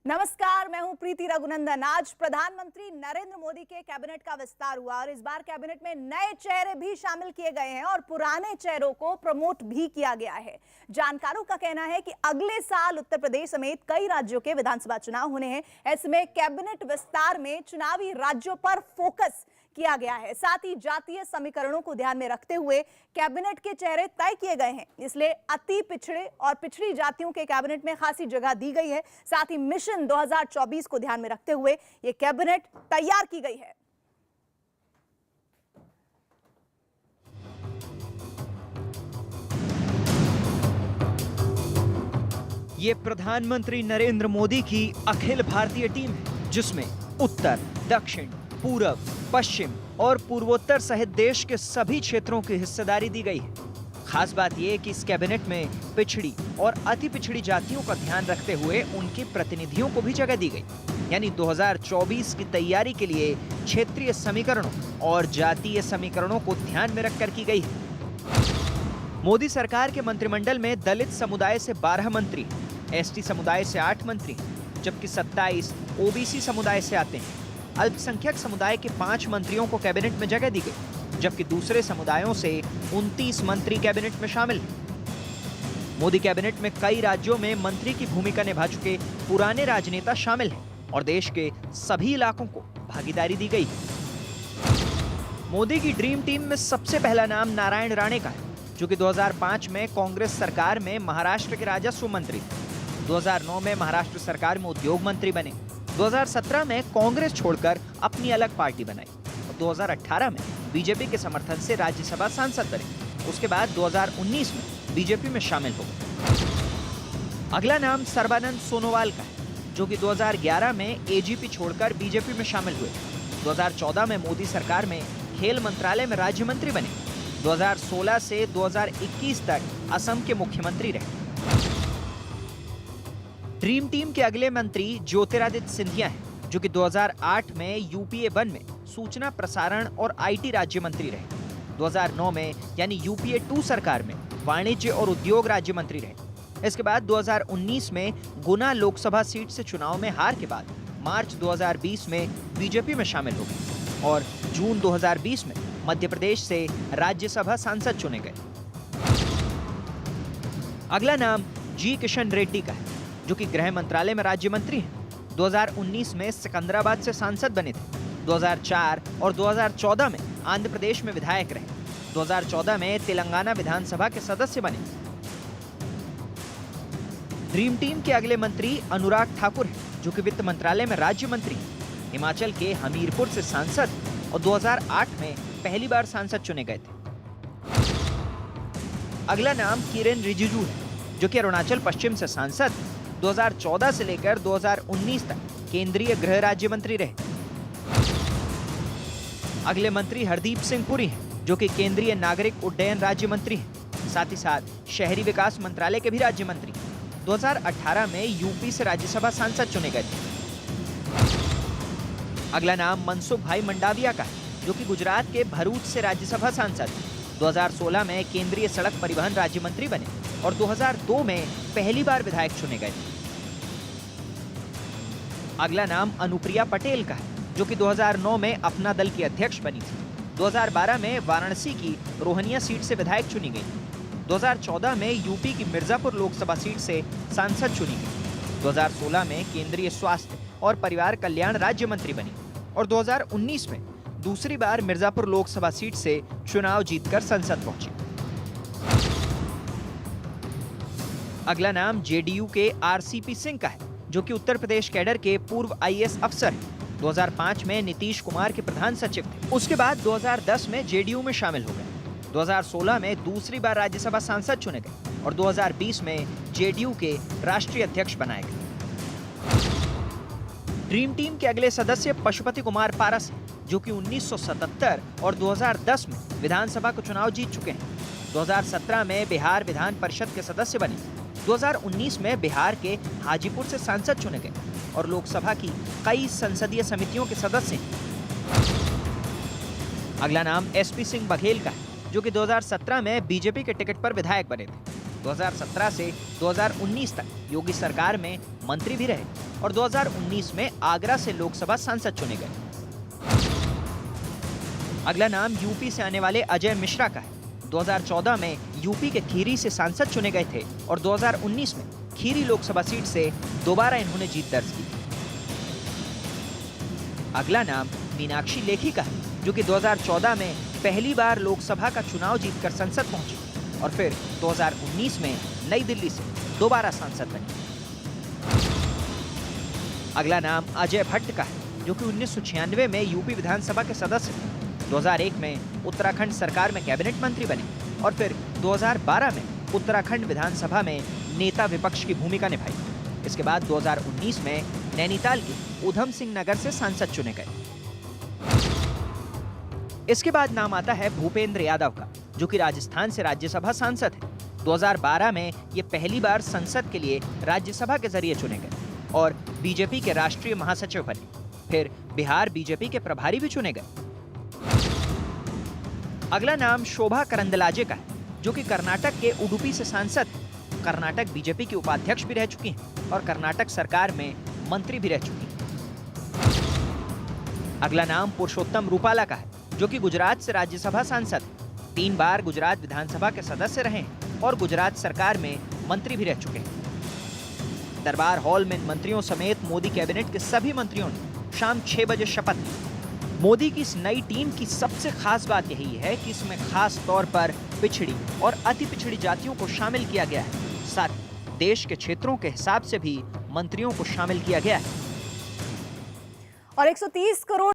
नमस्कार, मैं हूं प्रीति रघुनंदन। आज प्रधानमंत्री नरेंद्र मोदी के कैबिनेट का विस्तार हुआ और इस बार कैबिनेट में नए चेहरे भी शामिल किए गए हैं और पुराने चेहरों को प्रमोट भी किया गया है। जानकारों का कहना है कि अगले साल उत्तर प्रदेश समेत कई राज्यों के विधानसभा चुनाव होने हैं। ऐसे में कैबिनेट विस्तार में चुनावी राज्यों पर फोकस किया गया है। साथ ही जातीय समीकरणों को ध्यान में रखते हुए कैबिनेट के चेहरे तय किए गए हैं। इसलिए अति पिछड़े और पिछड़ी जातियों के कैबिनेट में खासी जगह दी गई है। साथ ही मिशन 2024 को ध्यान में रखते हुए ये कैबिनेट तैयार की गई है। ये प्रधानमंत्री नरेंद्र मोदी की अखिल भारतीय टीम है, जिसमें उत्तर, दक्षिण, पूरब, पश्चिम और पूर्वोत्तर सहित देश के सभी क्षेत्रों की हिस्सेदारी दी गई है। खास बात यह कि इस कैबिनेट में पिछड़ी और अति पिछड़ी जातियों का ध्यान रखते हुए उनके प्रतिनिधियों को भी जगह दी गई। यानी 2024 की तैयारी के लिए क्षेत्रीय समीकरणों और जातीय समीकरणों को ध्यान में रखकर की गई है। मोदी सरकार के मंत्रिमंडल में दलित समुदाय से 12 मंत्री, एसटी समुदाय से 8 मंत्री, जबकि 27 ओबीसी समुदाय से आते हैं। अल्पसंख्यक समुदाय के 5 मंत्रियों को कैबिनेट में जगह दी गई, जबकि दूसरे समुदायों से 29 मंत्री कैबिनेट में शामिल हैं। मोदी कैबिनेट में कई राज्यों में मंत्री की भूमिका निभा चुके पुराने राजनेता शामिल हैं और देश के सभी इलाकों को भागीदारी दी गई है। मोदी की ड्रीम टीम में सबसे पहला नाम नारायण राणे का है, जो कि 2005 में कांग्रेस सरकार में महाराष्ट्र के राजस्व मंत्री थे। 2009 में महाराष्ट्र सरकार में उद्योग मंत्री बने। 2017 में कांग्रेस छोड़कर अपनी अलग पार्टी बनाई और 2018 में बीजेपी के समर्थन से राज्यसभा सांसद बने। उसके बाद 2019 में बीजेपी में शामिल हो गए। अगला नाम सर्बानंद सोनोवाल का है, जो कि 2011 में एजीपी छोड़कर बीजेपी में शामिल हुए। 2014 में मोदी सरकार में खेल मंत्रालय में राज्य मंत्री बने। 2016 से 2021 तक असम के मुख्यमंत्री रहे। ड्रीम टीम के अगले मंत्री ज्योतिरादित्य सिंधिया हैं, जो कि 2008 में यूपीए 1 में सूचना प्रसारण और आईटी राज्य मंत्री रहे। 2009 में यानी यूपीए 2 सरकार में वाणिज्य और उद्योग राज्य मंत्री रहे। इसके बाद 2019 में गुना लोकसभा सीट से चुनाव में हार के बाद मार्च 2020 में बीजेपी में शामिल हो गए और जून 2020 में मध्य प्रदेश से राज्यसभा सांसद चुने गए। अगला नाम जी किशन रेड्डी का है, जो कि गृह मंत्रालय में राज्य मंत्री हैं। 2019 में सिकंदराबाद से सांसद बने थे। 2004 और 2014 में आंध्र प्रदेश में विधायक रहे। 2014 में तेलंगाना विधानसभा के सदस्य बने। ड्रीम टीम के अगले मंत्री अनुराग ठाकुर हैं, जो कि वित्त मंत्रालय में राज्य मंत्री हैं। हिमाचल के हमीरपुर से सांसद और 2008 में पहली बार सांसद चुने गए थे। अगला नाम किरेन रिजिजू है, जो कि अरुणाचल पश्चिम से सांसद 2014 से लेकर 2019 तक केंद्रीय गृह राज्य मंत्री रहे। अगले मंत्री हरदीप सिंह पुरी हैं, जो कि केंद्रीय नागरिक उड्डयन राज्य मंत्री हैं। साथ ही साथ शहरी विकास मंत्रालय के भी राज्य मंत्री। 2018 में यूपी से राज्यसभा सांसद चुने गए थे। अगला नाम मनसुख भाई मंडाविया का है, जो कि गुजरात के भरूच से राज्यसभा सांसद। 2016 में केंद्रीय सड़क परिवहन राज्य मंत्री बने और 2002 में पहली बार विधायक चुने गए। अगला नाम अनुप्रिया पटेल का है, जो कि 2009 में अपना दल की अध्यक्ष बनी थी। 2012 में वाराणसी की रोहनिया सीट से विधायक चुनी गई। 2014 में यूपी की मिर्जापुर लोकसभा सीट से सांसद चुनी गई। 2016 में केंद्रीय स्वास्थ्य और परिवार कल्याण राज्य मंत्री बनी और 2019 में दूसरी बार मिर्जापुर लोकसभा सीट से चुनाव जीतकर संसद पहुंची। अगला नाम जेडीयू के आरसीपी सिंह का है, जो कि उत्तर प्रदेश कैडर के पूर्व आईएएस अफसर हैं। 2005 में नीतीश कुमार के प्रधान सचिव थे। उसके बाद 2010 में जेडीयू में शामिल हो गए। 2016 में दूसरी बार राज्यसभा सांसद चुने गए और 2020 में जेडीयू के राष्ट्रीय अध्यक्ष बनाए गए। ड्रीम टीम के अगले सदस्य पशुपति कुमार पारस हैं, जो कि 1977 और 2010 में विधानसभा को चुनाव जीत चुके हैं। 2017 में बिहार विधान परिषद के सदस्य बने। 2019 में बिहार के हाजीपुर से सांसद चुने गए और लोकसभा की कई संसदीय समितियों के सदस्य हैं। अगला नाम एसपी सिंह बघेल का है, जो कि 2017 में बीजेपी के टिकट पर विधायक बने थे। 2017 से 2019 तक योगी सरकार में मंत्री भी रहे और 2019 में आगरा से लोकसभा सांसद चुने गए। अगला नाम यूपी से आने वाले अजय मिश्रा का है। 2014 में यूपी के खीरी से सांसद चुने गए थे और 2019 में खीरी लोकसभा सीट से दोबारा इन्होंने जीत दर्ज की। अगला नाम मीनाक्षी लेखी का है, जो कि 2014 में पहली बार लोकसभा का चुनाव जीतकर संसद पहुंची और फिर 2019 में नई दिल्ली से दोबारा सांसद बनी। अगला नाम अजय भट्ट का है, जो कि 1996 में यूपी विधानसभा के सदस्य थे। 2001 में उत्तराखंड सरकार में कैबिनेट मंत्री बने और फिर 2012 में उत्तराखंड विधानसभा में नेता विपक्ष की भूमिका निभाई। इसके बाद 2019 में नैनीताल के उधम सिंह नगर से सांसद चुने गए। इसके बाद नाम आता है भूपेंद्र यादव का, जो कि राजस्थान से राज्यसभा सांसद है। 2012 में ये पहली बार संसद के लिए राज्यसभा के जरिए चुने गए और बीजेपी के राष्ट्रीय महासचिव बने। फिर बिहार बीजेपी के प्रभारी भी चुने गए। अगला नाम शोभा करंदलाजे का है, जो कि कर्नाटक के उडुपी से सांसद है। कर्नाटक बीजेपी की उपाध्यक्ष भी रह चुकी हैं और कर्नाटक सरकार में मंत्री भी रह चुकी हैं। अगला नाम पुरुषोत्तम रूपाला का है, जो कि गुजरात से राज्यसभा सांसद है। 3 बार गुजरात विधानसभा के सदस्य रहे हैं और गुजरात सरकार में मंत्री भी रह चुके हैं। दरबार हॉल में मंत्रियों समेत मोदी कैबिनेट के सभी मंत्रियों ने शाम 6 बजे शपथ ली। मोदी की इस नई टीम की सबसे खास बात यही है कि इसमें खास तौर पर पिछड़ी और अति पिछड़ी जातियों को शामिल किया गया है। साथ ही देश के क्षेत्रों के हिसाब से भी मंत्रियों को शामिल किया गया है। और 130 करोड़